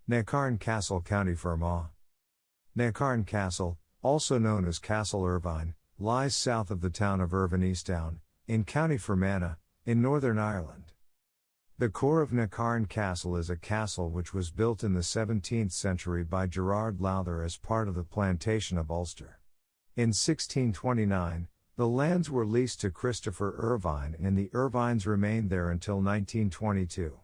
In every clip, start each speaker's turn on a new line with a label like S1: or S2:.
S1: Necarne Castle, County Fermanagh. Necarne Castle, also known as Castle Irvine, lies south of the town of Irvine-Easttown, in County Fermanagh, in Northern Ireland. The core of Necarne Castle is a castle which was built in the 17th century by Gerard Lowther as part of the plantation of Ulster. In 1629, the lands were leased to Christopher Irvine and the Irvines remained there until 1922.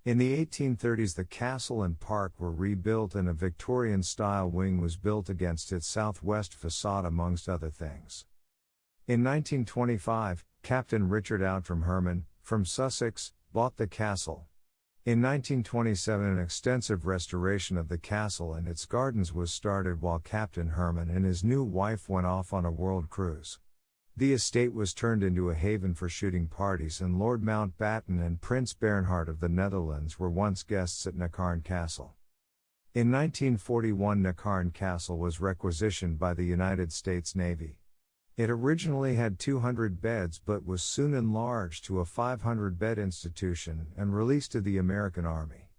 S1: In the 1830s the castle and park were rebuilt and a Victorian-style wing was built against its southwest facade amongst other things. In 1925, Captain Richard Outram Herman, from Sussex, bought the castle. In 1927 an extensive restoration of the castle and its gardens was started while Captain Herman and his new wife went off on a world cruise. The estate was turned into a haven for shooting parties and Lord Mountbatten and Prince Bernhard of the Netherlands were once guests at Necarne Castle. In 1941 Necarne Castle was requisitioned by the United States Navy. It originally had 200 beds but was soon enlarged to a 500-bed institution and released to the American Army.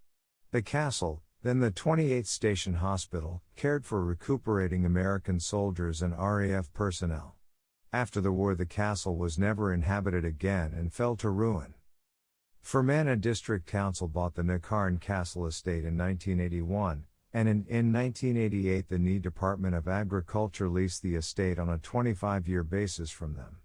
S1: The castle, then the 28th Station Hospital, cared for recuperating American soldiers and RAF personnel. After the war the castle was never inhabited again and fell to ruin. Fermanagh District Council bought the Necarne Castle estate in 1981, and in 1988 the NI Department of Agriculture leased the estate on a 25-year basis from them.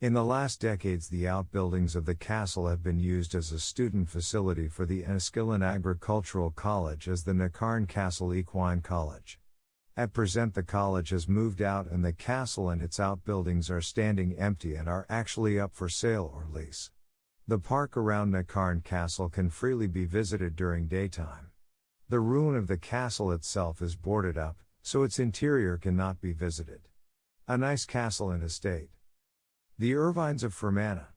S1: In the last decades the outbuildings of the castle have been used as a student facility for the Enniskillen Agricultural College as the Necarne Castle Equine College. At present the college has moved out and the castle and its outbuildings are standing empty and are actually up for sale or lease. The park around Necarne Castle can freely be visited during daytime. The ruin of the castle itself is boarded up, so its interior cannot be visited. A nice castle and estate. The Irvines of Fermanagh.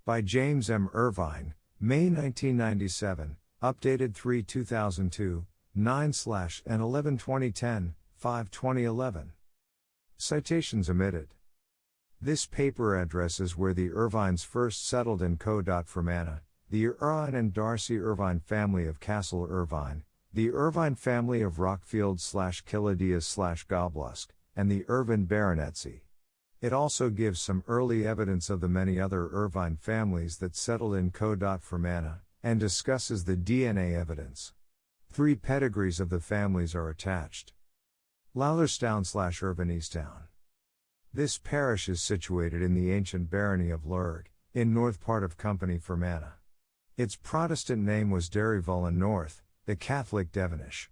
S1: By James M. Irvine, May 1997, updated 3/2002, 9/11/2010, 5/2011. Citations omitted. This paper addresses where the Irvines first settled in Fermanagh, the Irvine and Darcy Irvine family of Castle Irvine, the Irvine family of Rockfield/Kiladias/Goblusk, and the Irvine baronetcy. It also gives some early evidence of the many other Irvine families that settled in Fermanagh, and discusses the DNA evidence. 3 pedigrees of the families are attached. Lowtherstown/Irvine-Easttown. This parish is situated in the ancient barony of Lurg, in north part of Company Fermanagh. Its Protestant name was Derryvullen North, the Catholic Devonish.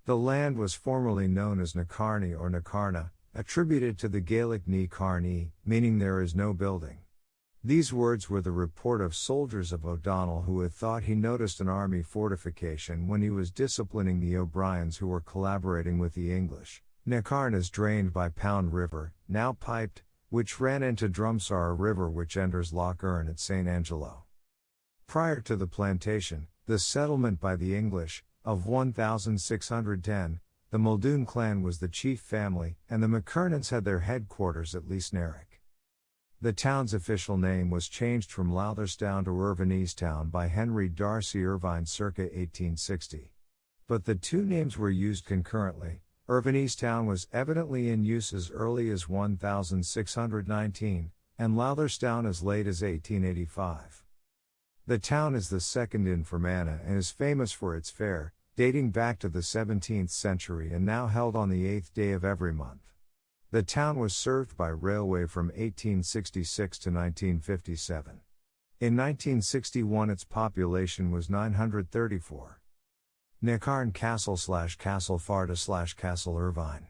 S1: The land was formerly known as Necarne or Necarne, attributed to the Gaelic Ní Carnaí, meaning there is no building. These words were the report of soldiers of O'Donnell who had thought he noticed an army fortification when he was disciplining the O'Briens who were collaborating with the English. Necarne is drained by Pound River, now piped, which ran into Drumsar River which enters Lough Erne at St. Angelo. Prior to the plantation, the settlement by the English, of 1610, the Muldoon clan was the chief family, and the McKernans had their headquarters at Leesnarrick. The town's official name was changed from Lowtherstown to Irvine-Easttown by Henry Darcy Irvine circa 1860. But the two names were used concurrently. Irvine-Easttown was evidently in use as early as 1619, and Lowtherstown as late as 1885. The town is the second in Fermanagh and is famous for its fair, dating back to the 17th century and now held on the 8th day of every month. The town was served by railway from 1866 to 1957. In 1961 its population was 934. Necarne Castle/Castle Farda/Castle Irvine.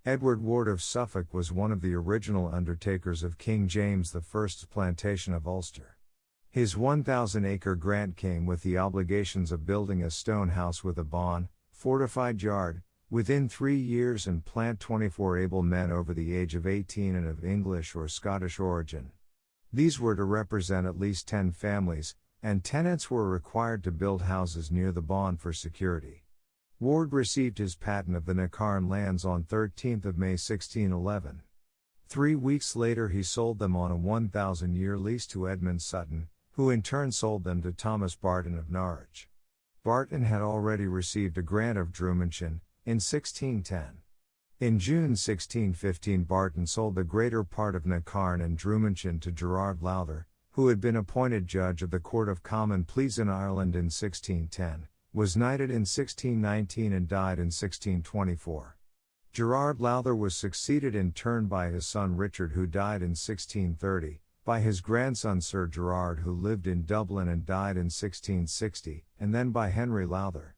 S1: Edward Ward of Suffolk was one of the original undertakers of King James I's plantation of Ulster. His 1,000-acre grant came with the obligations of building a stone house with a bawn, fortified yard, within 3 years and plant 24 able men over the age of 18 and of English or Scottish origin. These were to represent at least 10 families, and tenants were required to build houses near the bawn for security. Ward received his patent of the Necarne lands on 13 May 1611. 3 weeks later he sold them on a 1,000-year lease to Edmund Sutton, who in turn sold them to Thomas Barton of Norwich. Barton had already received a grant of Drummondshire in 1610. In June 1615 Barton sold the greater part of Necarne and Drummondshire to Gerard Lowther, who had been appointed judge of the Court of Common Pleas in Ireland in 1610, was knighted in 1619 and died in 1624. Gerard Lowther was succeeded in turn by his son Richard, who died in 1630, by his grandson Sir Gerard, who lived in Dublin and died in 1660, and then by Henry Lowther.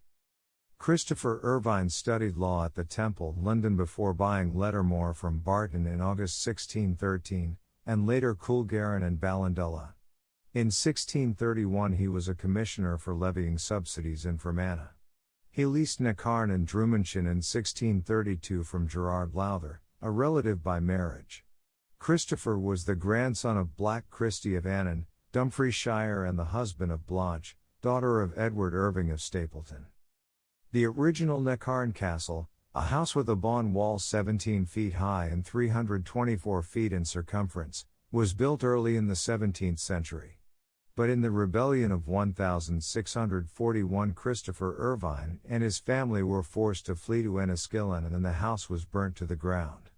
S1: Christopher Irvine studied law at the Temple, London, before buying Lettermore from Barton in August 1613, and later Coolgarron and Ballandella. In 1631 he was a commissioner for levying subsidies in Fermanagh. He leased Necarne and Drummondshire in 1632 from Gerard Lowther, a relative by marriage. Christopher was the grandson of Black Christie of Annan, Dumfriesshire, and the husband of Blanche, daughter of Edward Irving of Stapleton. The original Necarne Castle, a house with a bawn wall 17 feet high and 324 feet in circumference, was built early in the 17th century. But in the rebellion of 1641 Christopher Irvine and his family were forced to flee to Enniskillen, and then the house was burnt to the ground.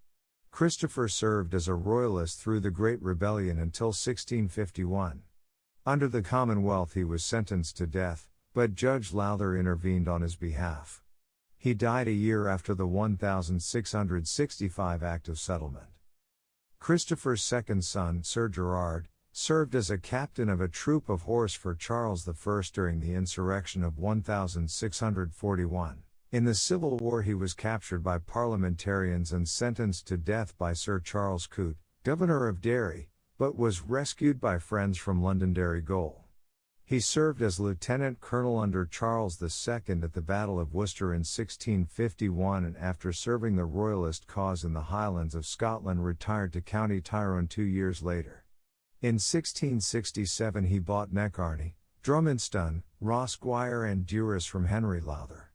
S1: Christopher served as a royalist through the Great Rebellion until 1651. Under the Commonwealth he was sentenced to death, but Judge Lowther intervened on his behalf. He died a year after the 1665 Act of Settlement. Christopher's second son, Sir Gerard, served as a captain of a troop of horse for Charles I during the insurrection of 1641. In the Civil War he was captured by parliamentarians and sentenced to death by Sir Charles Coote, Governor of Derry, but was rescued by friends from Londonderry Gaol. He served as lieutenant colonel under Charles II at the Battle of Worcester in 1651, and after serving the royalist cause in the Highlands of Scotland retired to County Tyrone 2 years later. In 1667 he bought Necarne, Drummonstone, Rosquire and Duras from Henry Lowther.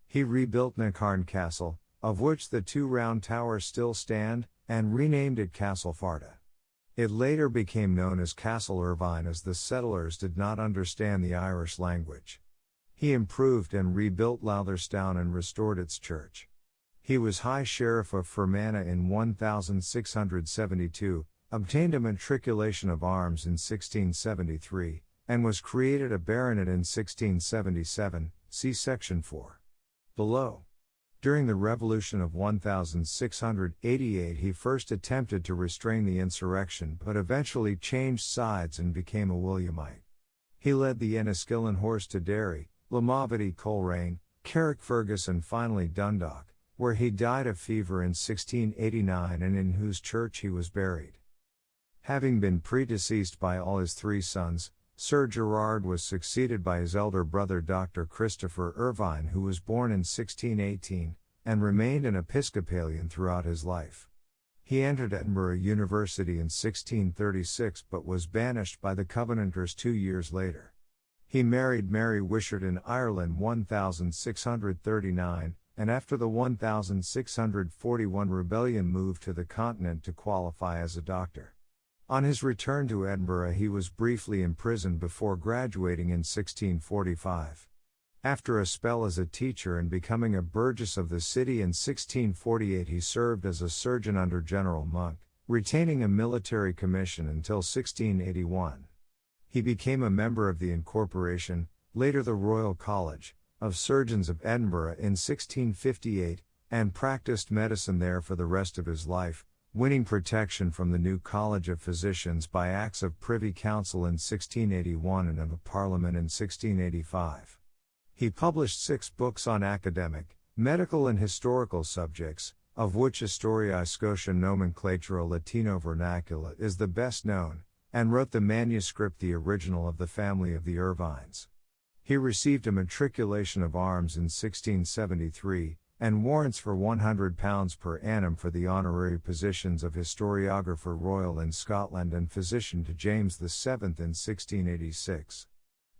S1: He rebuilt Necarne Castle, of which the 2 round towers still stand, and renamed it Castle Farda. It later became known as Castle Irvine, as the settlers did not understand the Irish language. He improved and rebuilt Lowtherstown and restored its church. He was High Sheriff of Fermanagh in 1672, obtained a matriculation of arms in 1673, and was created a baronet in 1677, see section 4. Below. During the Revolution of 1688 he first attempted to restrain the insurrection but eventually changed sides and became a Williamite. He led the Enniskillen Horse to Derry, Lamavity, Coleraine, Carrickfergus and finally Dundalk, where he died of fever in 1689 and in whose church he was buried. Having been predeceased by all his 3 sons, Sir Gerard was succeeded by his elder brother Dr. Christopher Irvine, who was born in 1618, and remained an Episcopalian throughout his life. He entered Edinburgh University in 1636 but was banished by the Covenanters 2 years later. He married Mary Wishart in Ireland 1639, and after the 1641 rebellion moved to the continent to qualify as a doctor. On his return to Edinburgh he was briefly imprisoned before graduating in 1645. After a spell as a teacher and becoming a burgess of the city in 1648 he served as a surgeon under General Monk, retaining a military commission until 1681. He became a member of the Incorporation, later the Royal College, of Surgeons of Edinburgh in 1658, and practiced medicine there for the rest of his life, winning protection from the new College of Physicians by Acts of Privy Council in 1681 and of Parliament in 1685. He published 6 books on academic, medical and historical subjects, of which Historiae Scotiae Nomenclatura Latino Vernacula is the best known, and wrote the manuscript, the original of the family of the Irvines. He received a matriculation of arms in 1673, and warrants for £100 per annum for the honorary positions of Historiographer Royal in Scotland and Physician to James VII in 1686.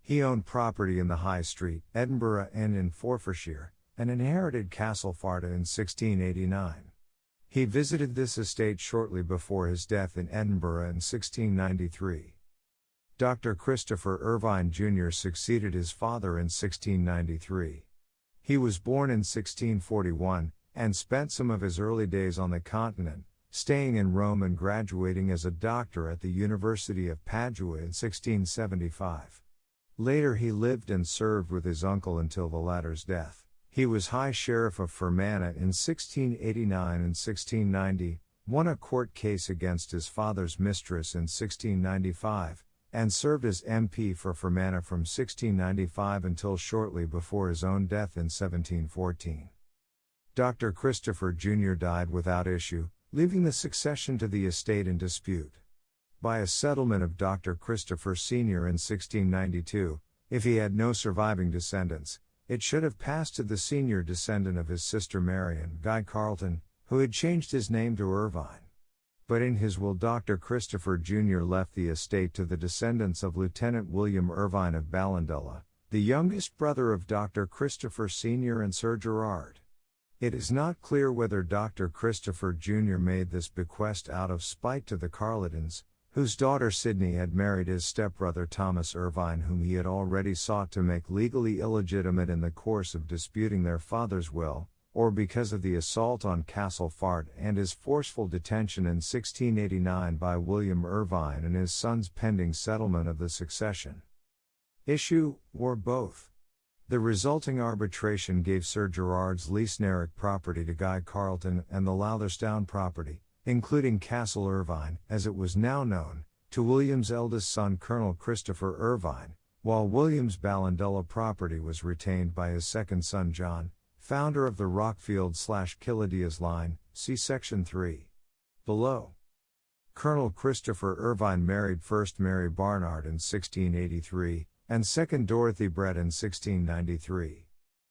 S1: He owned property in the High Street, Edinburgh and in Forfarshire, and inherited Castle Farda in 1689. He visited this estate shortly before his death in Edinburgh in 1693. Dr. Christopher Irvine Jr. succeeded his father in 1693. He was born in 1641, and spent some of his early days on the continent, staying in Rome and graduating as a doctor at the University of Padua in 1675. Later he lived and served with his uncle until the latter's death. He was High Sheriff of Fermanagh in 1689 and 1690, won a court case against his father's mistress in 1695, and served as MP for Fermanagh from 1695 until shortly before his own death in 1714. Dr. Christopher Jr. died without issue, leaving the succession to the estate in dispute. By a settlement of Dr. Christopher Sr. in 1692, if he had no surviving descendants, it should have passed to the senior descendant of his sister Marion, Guy Carleton, who had changed his name to Irvine. But in his will Dr. Christopher Jr. left the estate to the descendants of Lieutenant William Irvine of Ballindulla, the youngest brother of Dr. Christopher Sr. and Sir Gerard. It is not clear whether Dr. Christopher Jr. made this bequest out of spite to the Carletons, whose daughter Sidney had married his stepbrother Thomas Irvine, whom he had already sought to make legally illegitimate in the course of disputing their father's will, or because of the assault on Castlefart and his forceful detention in 1689 by William Irvine and his sons pending settlement of the succession issue, or both. The resulting arbitration gave Sir Gerard's Leasneric property to Guy Carleton and the Lautherstown property, including Castle Irvine, as it was now known, to William's eldest son Colonel Christopher Irvine, while William's Ballindulla property was retained by his second son John, founder of the Rockfield/Killidias line, see section 3. Below. Colonel Christopher Irvine married first Mary Barnard in 1683, and second Dorothy Brett in 1693.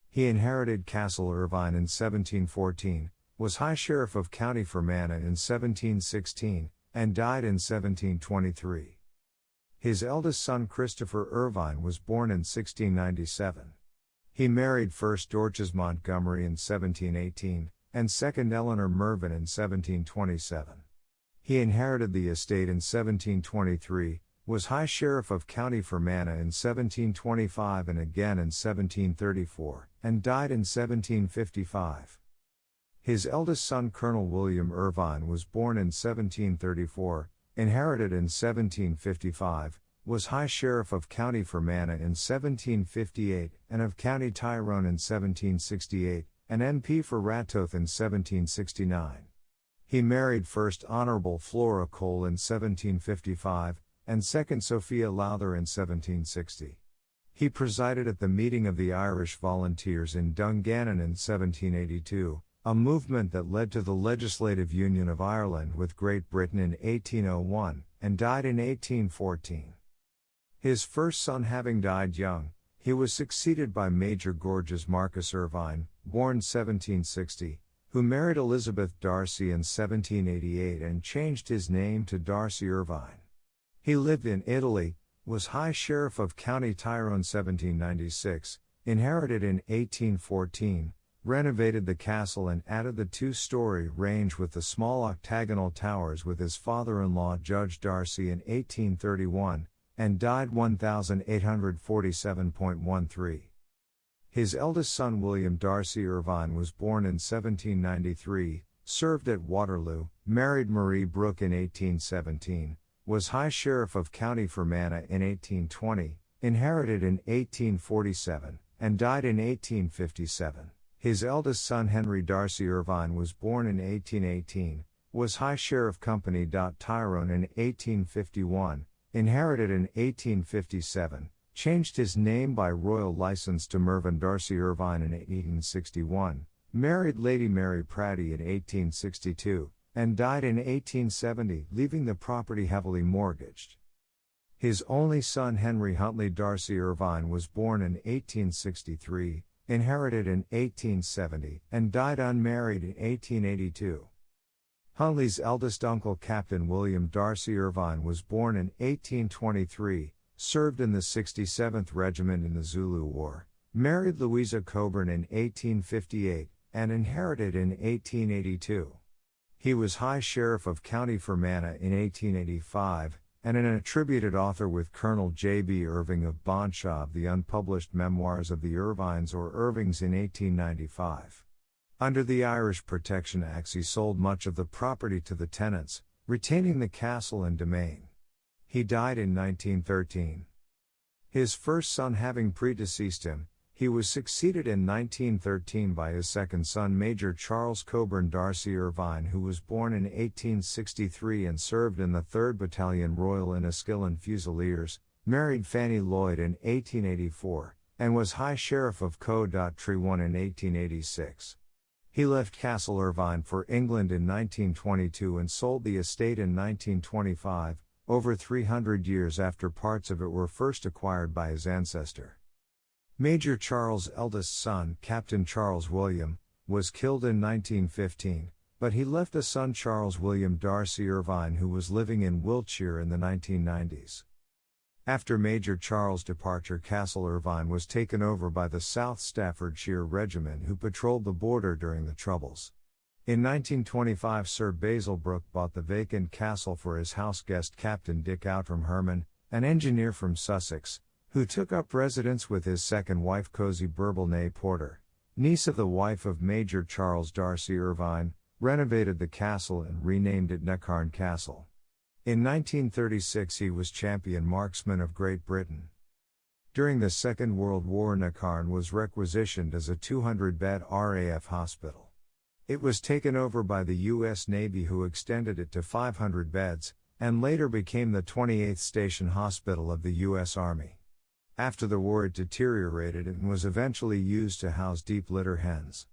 S1: He inherited Castle Irvine in 1714, was High Sheriff of County Fermanagh in 1716, and died in 1723. His eldest son Christopher Irvine was born in 1697. He married first Dorcas Montgomery in 1718, and second Eleanor Mervyn in 1727. He inherited the estate in 1723, was High Sheriff of County Fermanagh in 1725 and again in 1734, and died in 1755. His eldest son Colonel William Irvine was born in 1734, inherited in 1755, was High Sheriff of County Fermanagh in 1758 and of County Tyrone in 1768, and MP for Ratoath in 1769. He married first Honourable Flora Cole in 1755, and second Sophia Lowther in 1760. He presided at the meeting of the Irish Volunteers in Dungannon in 1782, a movement that led to the Legislative Union of Ireland with Great Britain in 1801, and died in 1814. His first son having died young, he was succeeded by Major Gorges Marcus Irvine, born 1760, who married Elizabeth Darcy in 1788 and changed his name to Darcy Irvine. He lived in Italy, was High Sheriff of County Tyrone 1796, inherited in 1814, renovated the castle and added the two-story range with the small octagonal towers with his father-in-law Judge Darcy in 1831, and died 1847.13. His eldest son William Darcy Irvine was born in 1793, served at Waterloo, married Marie Brooke in 1817, was High Sheriff of County Fermanagh in 1820, inherited in 1847, and died in 1857. His eldest son Henry Darcy Irvine was born in 1818, was High Sheriff Company. Tyrone in 1851, inherited in 1857, changed his name by royal license to Mervyn Darcy Irvine in 1861, married Lady Mary Pratty in 1862, and died in 1870, leaving the property heavily mortgaged. His only son Henry Huntley Darcy Irvine was born in 1863, inherited in 1870, and died unmarried in 1882. Huntley's eldest uncle Captain William Darcy Irvine was born in 1823, served in the 67th Regiment in the Zulu War, married Louisa Coburn in 1858, and inherited in 1882. He was High Sheriff of County Fermanagh in 1885, and an attributed author with Colonel J.B. Irving of Bonshaw of the unpublished Memoirs of the Irvines or Irvings in 1895. Under the Irish Protection Acts he sold much of the property to the tenants, retaining the castle and domain. He died in 1913. His first son having predeceased him, he was succeeded in 1913 by his second son Major Charles Coburn Darcy Irvine, who was born in 1863 and served in the 3rd Battalion Royal Enniskillen Fusiliers, married Fanny Lloyd in 1884, and was High Sheriff of Co.Trewan in 1886. He left Castle Irvine for England in 1922 and sold the estate in 1925, over 300 years after parts of it were first acquired by his ancestor. Major Charles' eldest son, Captain Charles William, was killed in 1915, but he left a son Charles William Darcy Irvine who was living in Wiltshire in the 1990s. After Major Charles' departure, Castle Irvine was taken over by the South Staffordshire Regiment who patrolled the border during the Troubles. In 1925 Sir Basil Brooke bought the vacant castle for his house guest Captain Dick Outram Herman, an engineer from Sussex, who took up residence with his second wife Cosie Burble née Porter, niece of the wife of Major Charles Darcy Irvine, renovated the castle and renamed it Necarne Castle. In 1936 he was champion marksman of Great Britain. During the Second World War Necarne was requisitioned as a 200-bed RAF hospital. It was taken over by the U.S. Navy who extended it to 500 beds, and later became the 28th Station Hospital of the U.S. Army. After the war it deteriorated and was eventually used to house deep litter hens.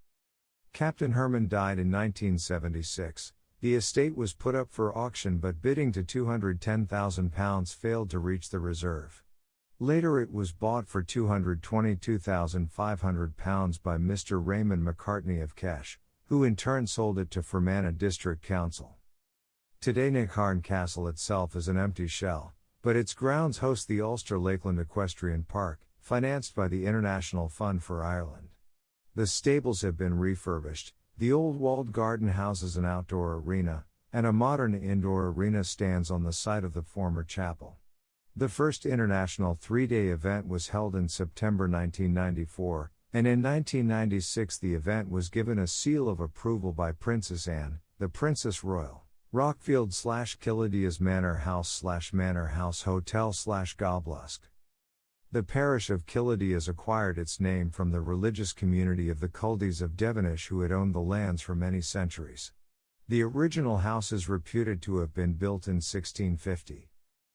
S1: Captain Herman died in 1976. The estate was put up for auction but bidding to £210,000 failed to reach the reserve. Later it was bought for £222,500 by Mr. Raymond McCartney of Kesh, who in turn sold it to Fermanagh District Council. Today Necarne Castle itself is an empty shell, but its grounds host the Ulster Lakeland Equestrian Park, financed by the International Fund for Ireland. The stables have been refurbished, the old walled garden houses an outdoor arena, and a modern indoor arena stands on the site of the former chapel. The first international three-day event was held in September 1994, and in 1996 the event was given a seal of approval by Princess Anne, the Princess Royal. Rockfield/Killadias Manor House/Manor House Hotel/Goblusk. The parish of Killadias acquired its name from the religious community of the Culdees of Devonish who had owned the lands for many centuries. The original house is reputed to have been built in 1650.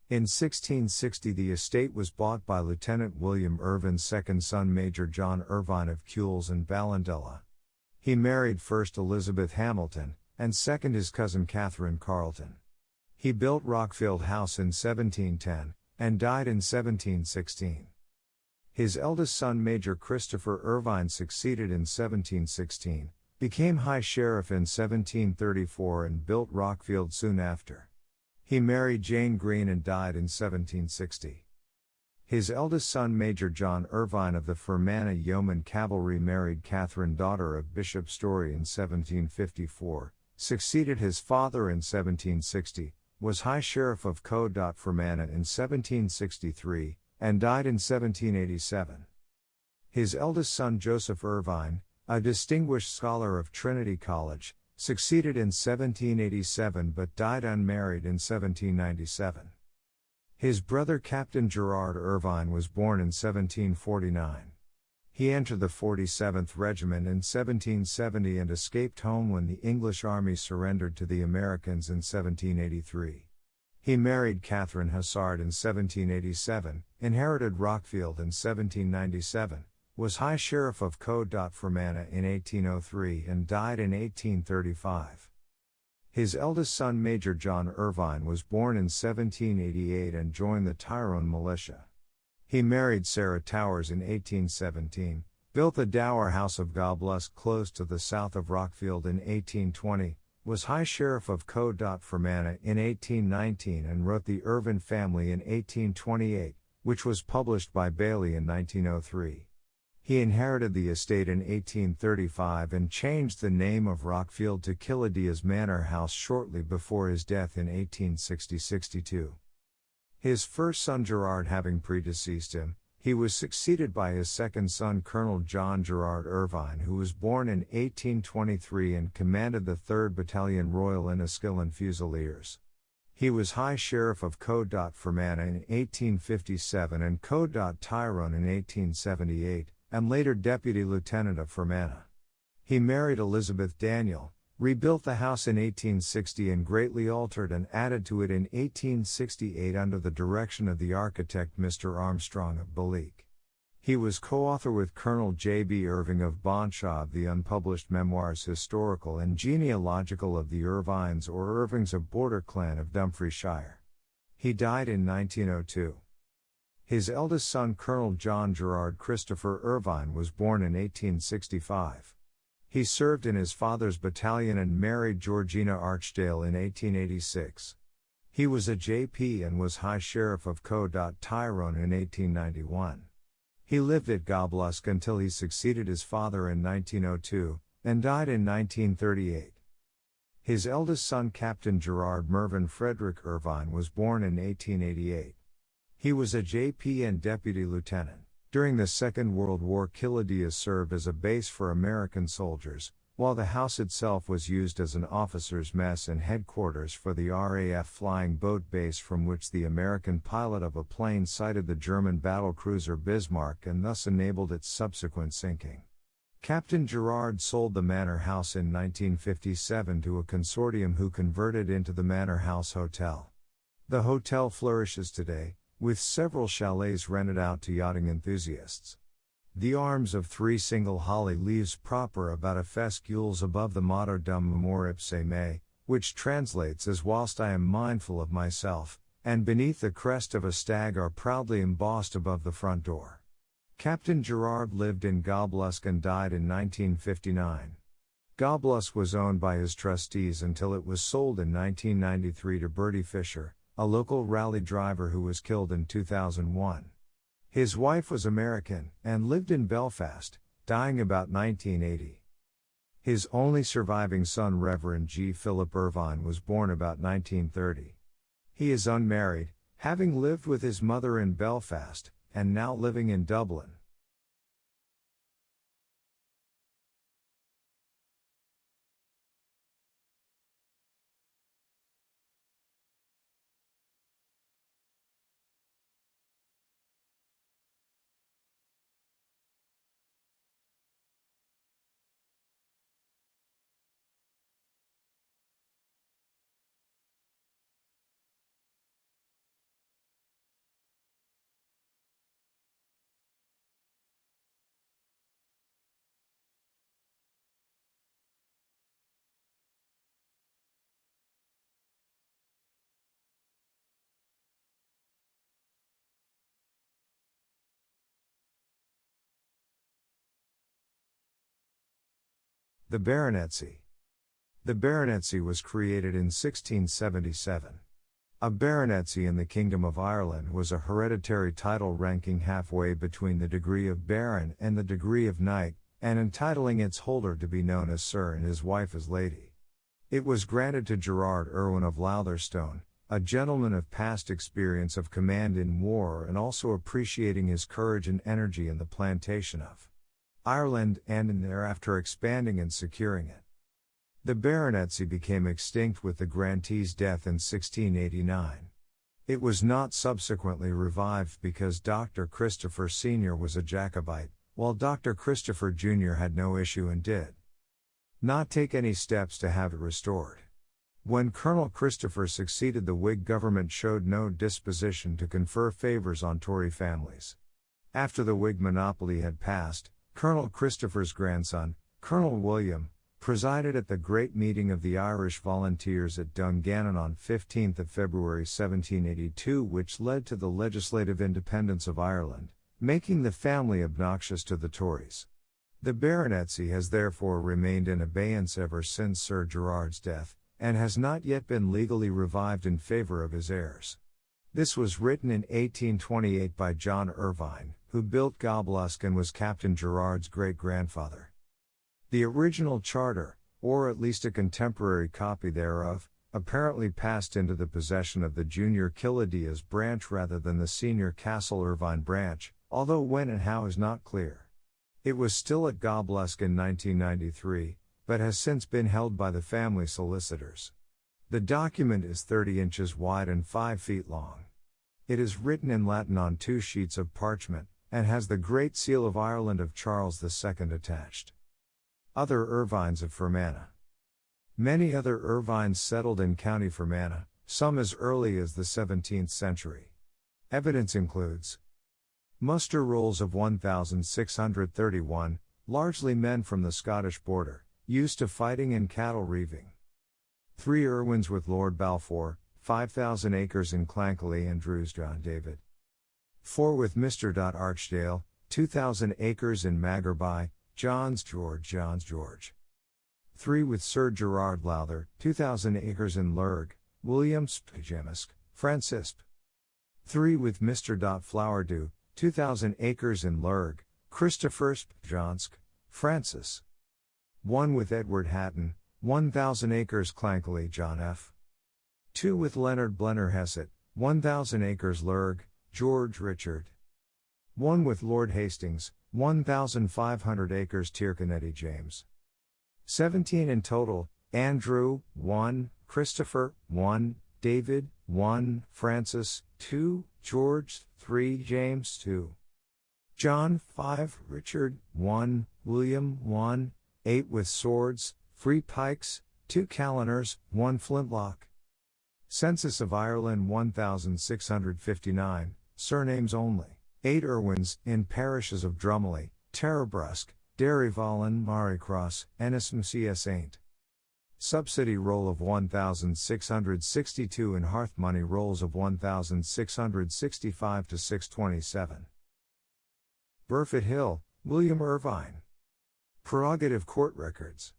S1: In 1660 the estate was bought by Lieutenant William Irvine's second son Major John Irvine of Cules and Ballandella. He married first Elizabeth Hamilton, and second his cousin Catherine Carleton. He built Rockfield House in 1710, and died in 1716. His eldest son Major Christopher Irvine succeeded in 1716, became High Sheriff in 1734 and built Rockfield soon after. He married Jane Green and died in 1760. His eldest son Major John Irvine of the Fermanagh Yeoman Cavalry married Catherine, daughter of Bishop Story in 1754, succeeded his father in 1760, was High Sheriff of Co.Fermanagh in 1763, and died in 1787. His eldest son Joseph Irvine, a distinguished scholar of Trinity College, succeeded in 1787 but died unmarried in 1797. His brother Captain Gerard Irvine was born in 1749. He entered the 47th Regiment in 1770 and escaped home when the English army surrendered to the Americans in 1783. He married Catherine Hassard in 1787, inherited Rockfield in 1797, was High Sheriff of Co.Fermanagh in 1803 and died in 1835. His eldest son Major John Irvine was born in 1788 and joined the Tyrone militia. He married Sarah Towers in 1817, built the Dower House of Goblusk close to the south of Rockfield in 1820, was High Sheriff of Co.Fermanagh in 1819 and wrote The Irvine Family in 1828, which was published by Bailey in 1903. He inherited the estate in 1835 and changed the name of Rockfield to Killadias Manor House shortly before his death in 1860-62. His first son Gerard having predeceased him, he was succeeded by his second son Colonel John Gerard Irvine, who was born in 1823 and commanded the 3rd Battalion Royal Inniskillen Fusiliers. He was High Sheriff of Fermanagh in 1857 and Tyrone in 1878, and later Deputy Lieutenant of Fermanagh. He married Elizabeth Daniel, rebuilt the house in 1860 and greatly altered and added to it in 1868 under the direction of the architect Mr. Armstrong of Balleek. He was co-author with Colonel J. B. Irving of Bonshaw of the unpublished memoirs Historical and Genealogical of the Irvines or Irvings of Border Clan of Dumfriesshire. He died in 1902. His eldest son Colonel John Gerard Christopher Irvine was born in 1865. He served in his father's battalion and married Georgina Archdale in 1886. He was a JP and was High Sheriff of Tyrone in 1891. He lived at Goblusk until he succeeded his father in 1902, and died in 1938. His eldest son Captain Gerard Mervyn Frederick Irvine was born in 1888. He was a JP and Deputy Lieutenant. During the Second World War, Killadea served as a base for American soldiers, while the house itself was used as an officers' mess and headquarters for the RAF flying boat base, from which the American pilot of a plane sighted the German battlecruiser Bismarck and thus enabled its subsequent sinking. Captain Gerard sold the Manor House in 1957 to a consortium who converted into the Manor House Hotel. The hotel flourishes today, with several chalets rented out to yachting enthusiasts. The arms of 3 single holly leaves proper about a fescules above the motto Dum Memor Ipse Me, which translates as whilst I am mindful of myself, and beneath the crest of a stag are proudly embossed above the front door. Captain Gerard lived in Goblusk and died in 1959. Goblusk was owned by his trustees until it was sold in 1993 to Bertie Fisher, a local rally driver who was killed in 2001. His wife was American, and lived in Belfast, dying about 1980. His only surviving son Reverend G. Philip Irvine was born about 1930. He is unmarried, having lived with his mother in Belfast, and now living in Dublin. The baronetcy. The baronetcy was created in 1677. A baronetcy in the Kingdom of Ireland was a hereditary title ranking halfway between the degree of baron and the degree of knight, and entitling its holder to be known as Sir and his wife as Lady. It was granted to Gerard Irwin of Lowtherstone, a gentleman of past experience of command in war and also appreciating his courage and energy in the plantation of Ireland and in thereafter expanding and securing it. The baronetcy became extinct with the grantee's death in 1689. It was not subsequently revived because Dr. Christopher Sr. was a Jacobite, while Dr. Christopher Jr. had no issue and did not take any steps to have it restored. When Colonel Christopher succeeded, the Whig government showed no disposition to confer favors on Tory families. After the Whig monopoly had passed, Colonel Christopher's grandson, Colonel William, presided at the Great Meeting of the Irish Volunteers at Dungannon on 15 February 1782, which led to the legislative independence of Ireland, making the family obnoxious to the Tories. The baronetcy has therefore remained in abeyance ever since Sir Gerard's death, and has not yet been legally revived in favour of his heirs. This was written in 1828 by John Irvine, who built Goblusk and was Captain Gerard's great-grandfather. The original charter, or at least a contemporary copy thereof, apparently passed into the possession of the junior Killidias branch rather than the senior Castle Irvine branch, although when and how is not clear. It was still at Goblesk in 1993, but has since been held by the family solicitors. The document is 30 inches wide and 5 feet long. It is written in Latin on 2 sheets of parchment, and has the Great Seal of Ireland of Charles II attached. Other Irvines of Fermanagh. Many other Irvines settled in County Fermanagh, some as early as the 17th century. Evidence includes muster rolls of 1631, largely men from the Scottish border, used to fighting and cattle reaving. 3 Irwins with Lord Balfour, 5,000 acres in Clankley and Drew's John David. 4 with Mr. Archdale, 2,000 acres in Magherby, John's George. 3 with Sir Gerard Lowther, 2,000 acres in Lurg, William Spijemisk, Francisp. 3 with Mr. Flowerdew, 2,000 acres in Lurg, Christopher Spjonsk, Francis. 1 with Edward Hatton, 1,000 acres Clankley John F. 2 with Leonard Blennerhesset, 1,000 acres Lurg, George Richard. 1 with Lord Hastings, 1,500 acres Tyrconnetty James. 17 in total, Andrew, 1, Christopher, 1, David, 1, Francis, 2, George, 3, James, 2. John, 5, Richard, 1, William, 1, 8 with swords, 3 pikes, 2 calliners, 1 flintlock. Census of Ireland 1659, surnames only. 8 Irwins, in parishes of Drumley, Terrabrusk, Derryvallen, Maricross, Ennismc Saint. Subsidy roll of 1662 and hearth money rolls of 1665 to 627. Burfitt Hill, William Irvine. Prerogative Court Records.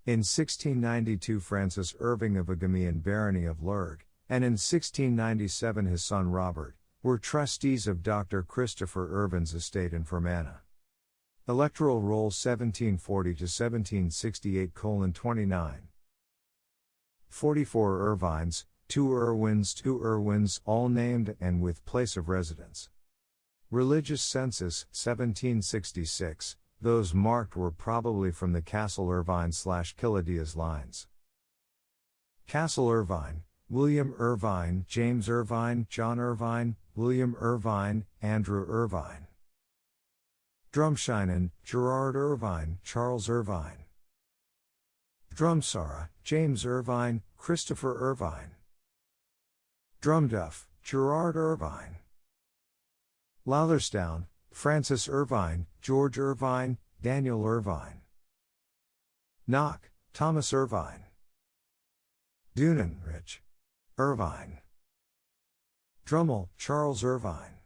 S1: In 1692 Francis Irving of Agamy and Barony of Lurg, and in 1697 his son Robert, were trustees of Dr. Christopher Irvine's estate in Fermanagh. Electoral Roll 1740 to 1768:29. 44 Irvines, 2 Irwins, all named and with place of residence. Religious Census 1766. Those marked were probably from the Castle Irvine/Killidias lines. Castle Irvine, William Irvine, James Irvine, John Irvine, William Irvine, Andrew Irvine. Drumshinen, Gerard Irvine, Charles Irvine. Drumsara, James Irvine, Christopher Irvine. Drumduff, Gerard Irvine. Lotherstown, Francis Irvine, George Irvine, Daniel Irvine. Knock, Thomas Irvine. Dunan, Rich. Irvine. Drummel, Charles Irvine.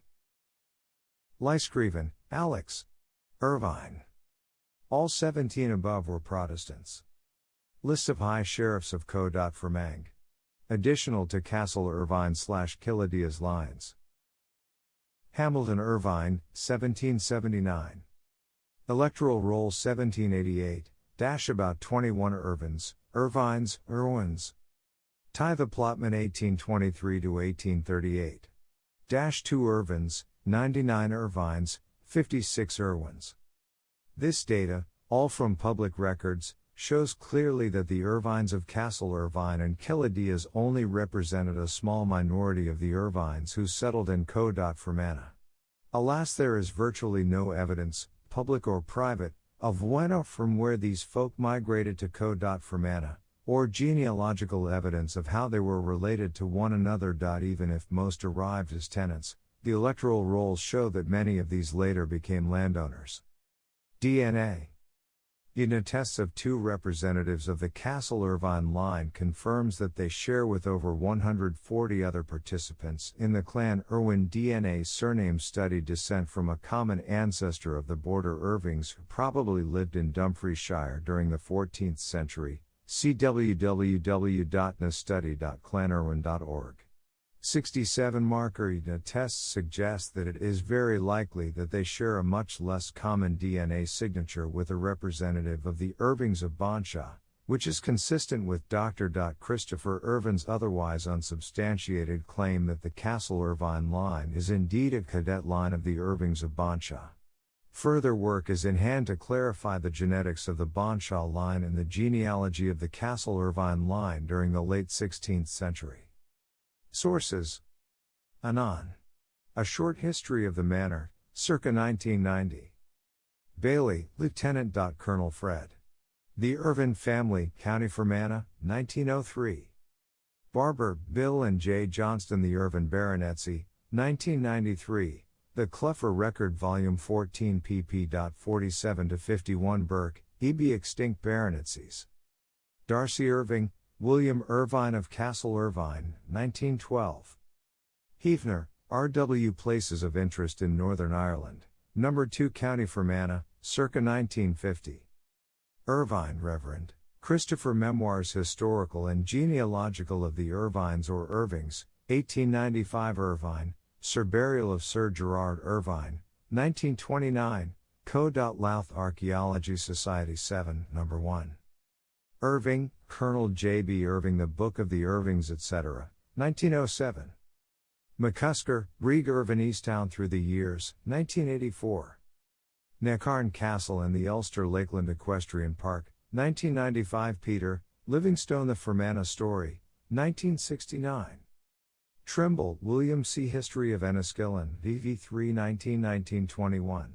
S1: Lyscreven, Alex. Irvine. All 17 above were Protestants. List of High Sheriffs of Co.Fermanagh. Additional to Castle Irvine/Killidias lines. Hamilton Irvine, 1779. Electoral Roll 1788, about 21 Irvines, Irwins. Tithe Plotman 1823 to 1838. 2 Irvins, 99 Irvines, 56 Irwins. This data, all from public records, shows clearly that the Irvines of Castle Irvine and Killidias only represented a small minority of the Irvines who settled in Co.Fermanagh. Alas, there is virtually no evidence, public or private, of when or from where these folk migrated to Co.Fermanagh, or genealogical evidence of how they were related to one another. Even if most arrived as tenants, the electoral rolls show that many of these later became landowners. DNA. In attests of 2 representatives of the Castle Irvine line confirms that they share with over 140 other participants in the clan Irwin DNA surname study descent from a common ancestor of the border Irvings who probably lived in Dumfriesshire during the 14th century. See www.nastudy.clanirwin.org. 67 Marker attests suggest that it is very likely that they share a much less common DNA signature with a representative of the Irvings of Bonshaw, which is consistent with Dr. Christopher Irvine's otherwise unsubstantiated claim that the Castle-Irvine line is indeed a cadet line of the Irvings of Bonshaw. Further work is in hand to clarify the genetics of the Bonshaw line and the genealogy of the Castle-Irvine line during the late 16th century. Sources: Anon. A Short History of the Manor, circa 1990. Bailey, Lieutenant. Colonel Fred. The Irvine Family, County Fermanagh, 1903. Barber, Bill and J. Johnston. The Irvine Baronetcy, 1993. The Cleffer Record Volume 14 pp. 47-51. Burke, E.B. Extinct Baronetcies. Darcy Irving, William Irvine of Castle Irvine, 1912. Hefner, R.W. Places of Interest in Northern Ireland, No. 2 County Fermanagh, circa 1950. Irvine, Reverend. Christopher Memoirs Historical and Genealogical of the Irvines or Irvings, 1895. Irvine, Sir Burial of Sir Gerard Irvine, 1929, Co. Louth Archaeology Society 7, No. 1. Irving, Colonel J. B. Irving. The Book of the Irvings etc., 1907. McCusker, Reg. Irvine Easttown Through the Years, 1984. Necarne Castle and the Ulster Lakeland Equestrian Park, 1995. Peter, Livingstone. The Fermanagh Story, 1969. Trimble, William C. History of Enniskillen, VV3 1919-21.